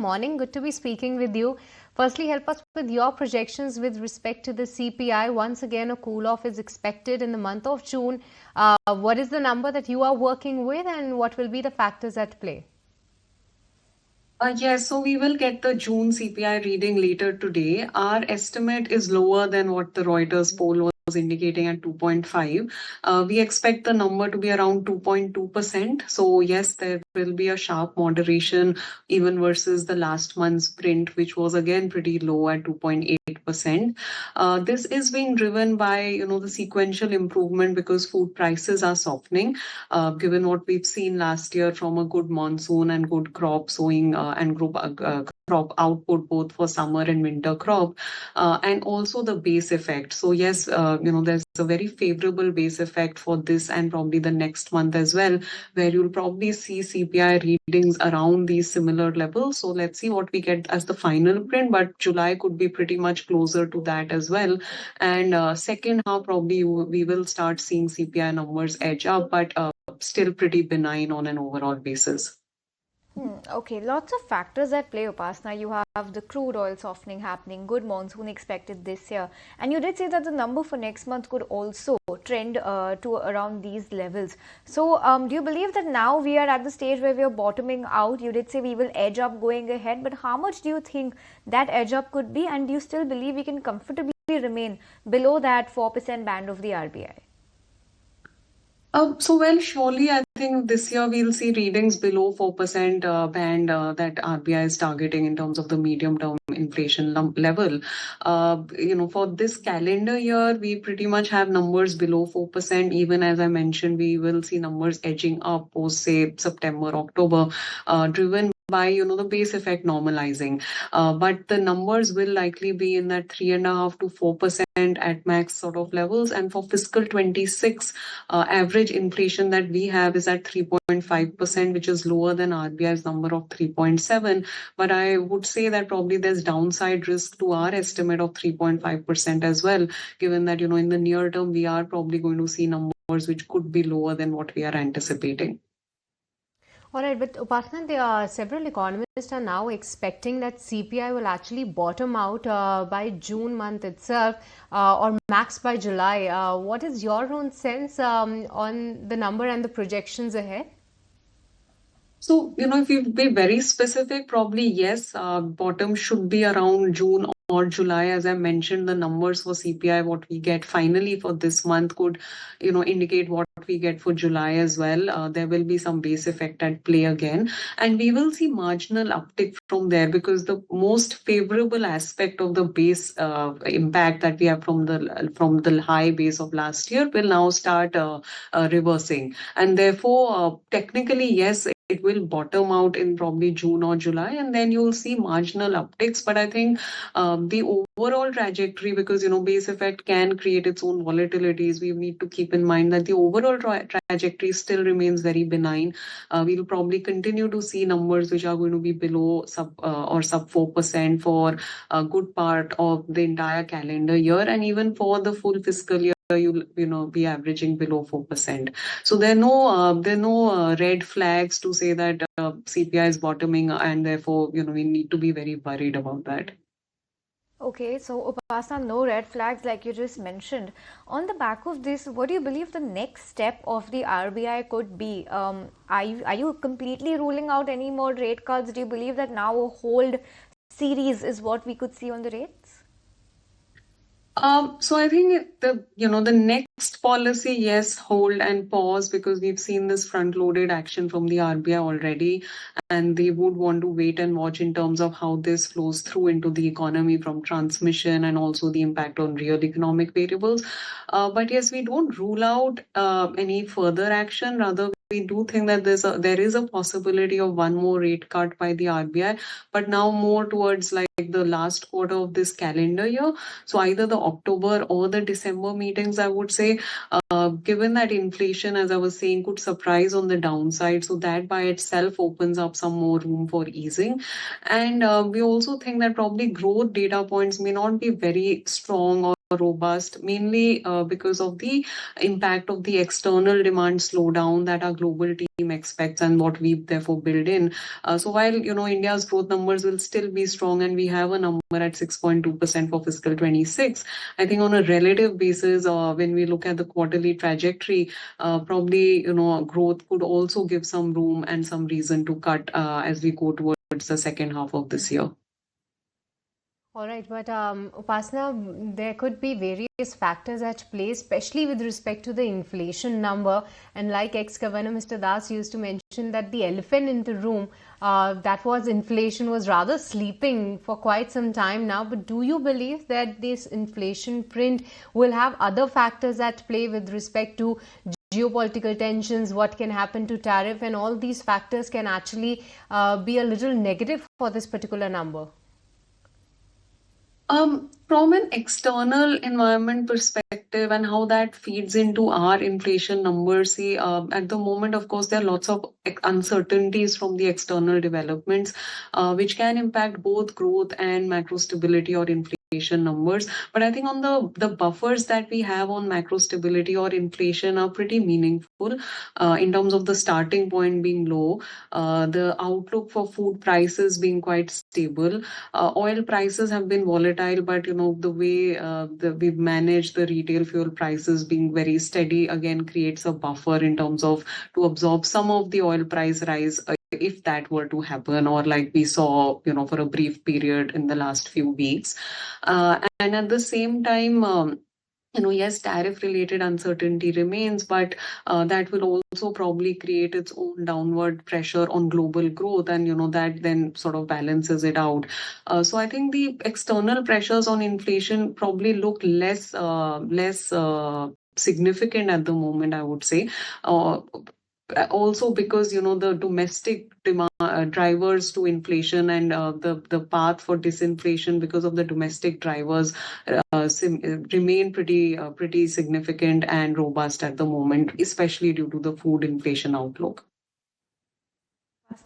morning. Good to be speaking with you. Firstly, help us with your projections with respect to the CPI. Once again, a cool off is expected in the month of June. What is the number that you are working with, and what will be the factors at play? Yes, so we will get the June CPI reading later today. Our estimate is lower than what the Reuters poll was indicating at 2.5. We expect the number to be around 2.2%. So yes, there will be a sharp moderation even versus the last month's print, which was again pretty low at 2.8%. This is being driven by, the sequential improvement because food prices are softening, given what we've seen last year from a good monsoon and good crop sowing and crop output both for summer and winter crop, and also the base effect. So yes, there's a very favorable base effect for this and probably the next month as well, where you'll probably see CPI readings around these similar levels. So let's see what we get as the final print, but July could be pretty much closer to that as well. And second half, probably we will start seeing CPI numbers edge up, but still pretty benign on an overall basis. Okay, lots of factors at play, Upasana. You have the crude oil softening happening, good monsoon expected this year, and you did say that the number for next month could also trend to around these levels. So, do you believe that now we are at the stage where we are bottoming out? You did say we will edge up going ahead, but how much do you think that edge up could be, and do you still believe we can comfortably remain below that 4% band of the RBI? Surely I think this year we'll see readings below 4% band that RBI is targeting in terms of the medium-term inflation level. For this calendar year, we pretty much have numbers below 4%. Even as I mentioned, we will see numbers edging up post, say, September, October, driven by the base effect normalizing, but the numbers will likely be in that 3.5% to 4% at max sort of levels. And for fiscal 26, average inflation that we have is at 3.5%, which is lower than RBI's number of 3.7. But I would say that probably there's downside risk to our estimate of 3.5% as well, given that in the near term we are probably going to see numbers which could be lower than what we are anticipating. All right, but Upasana, there are several economists are now expecting that CPI will actually bottom out by June month itself, or max by July. What is your own sense on the number and the projections ahead? So, if you be very specific, probably yes, bottom should be around June or July. As I mentioned, the numbers for CPI, what we get finally for this month could, indicate what we get for July as well. There will be some base effect at play again, and we will see marginal uptick from there because the most favorable aspect of the base impact that we have from the high base of last year will now start reversing, and therefore, technically, yes, it will bottom out in probably June or July, and then you'll see marginal upticks. But I think the overall trajectory, because base effect can create its own volatilities, we need to keep in mind that the overall trajectory still remains very benign. We'll probably continue to see numbers which are going to be below sub 4% for a good part of the entire calendar year, and even for the full fiscal year you'll be averaging below 4%. So there are no red flags to say that CPI is bottoming, and therefore we need to be very worried about that. Okay, so Upasana, no red flags like you just mentioned. On the back of this, what do you believe the next step of the RBI could be? Are you completely ruling out any more rate cuts? Do you believe that now a hold series is what we could see on the rates? So I think the next policy, yes, hold and pause, because we've seen this front-loaded action from the RBI already, and they would want to wait and watch in terms of how this flows through into the economy from transmission and also the impact on real economic variables. But yes, we don't rule out any further action. Rather, we do think that there is a possibility of one more rate cut by the RBI, but now more towards like the last quarter of this calendar year. So either the October or the December meetings, I would say, given that inflation, as I was saying, could surprise on the downside. So that by itself opens up some more room for easing. And we also think that probably growth data points may not be very strong or robust, mainly because of the impact of the external demand slowdown that our global team expects and what we therefore build in. So while India's growth numbers will still be strong and we have a number at 6.2% for fiscal 26, I think on a relative basis, when we look at the quarterly trajectory, probably growth could also give some room and some reason to cut as we go towards the second half of this year. All right, but Upasana, there could be various factors at play, especially with respect to the inflation number. And like ex-Governor Mr. Das used to mention that the elephant in the room, that was inflation, was rather sleeping for quite some time now. But do you believe that this inflation print will have other factors at play with respect to geopolitical tensions, what can happen to tariff, and all these factors can actually be a little negative for this particular number? From an external environment perspective and how that feeds into our inflation numbers, see, at the moment, of course, there are lots of uncertainties from the external developments, which can impact both growth and macro stability or inflation numbers. But I think on the buffers that we have on macro stability or inflation are pretty meaningful in terms of the starting point being low, the outlook for food prices being quite stable. Oil prices have been volatile, but the way we've managed the retail fuel prices being very steady again creates a buffer in terms of to absorb some of the oil price rise if that were to happen, or like we saw for a brief period in the last few weeks. And at the same time, yes, tariff-related uncertainty remains, but that will also probably create its own downward pressure on global growth, and that then sort of balances it out. So I think the external pressures on inflation probably look less significant at the moment, I would say. Also because the domestic demand drivers to inflation and the path for disinflation because of the domestic drivers remain pretty significant and robust at the moment, especially due to the food inflation outlook.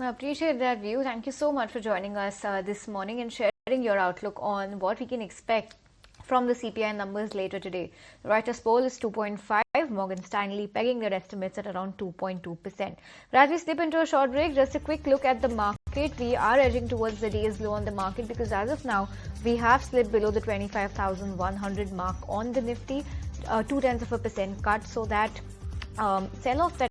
I appreciate that view. Thank you so much for joining us this morning and sharing your outlook on what we can expect from the CPI numbers later today. The Reuters poll is 2.5, Morgan Stanley pegging their estimates at around 2.2%. But as we slip into a short break, just a quick look at the market. We are edging towards the day's low on the market because as of now, we have slipped below the 25,100 mark on the Nifty, 0.2% cut, so that sell-off that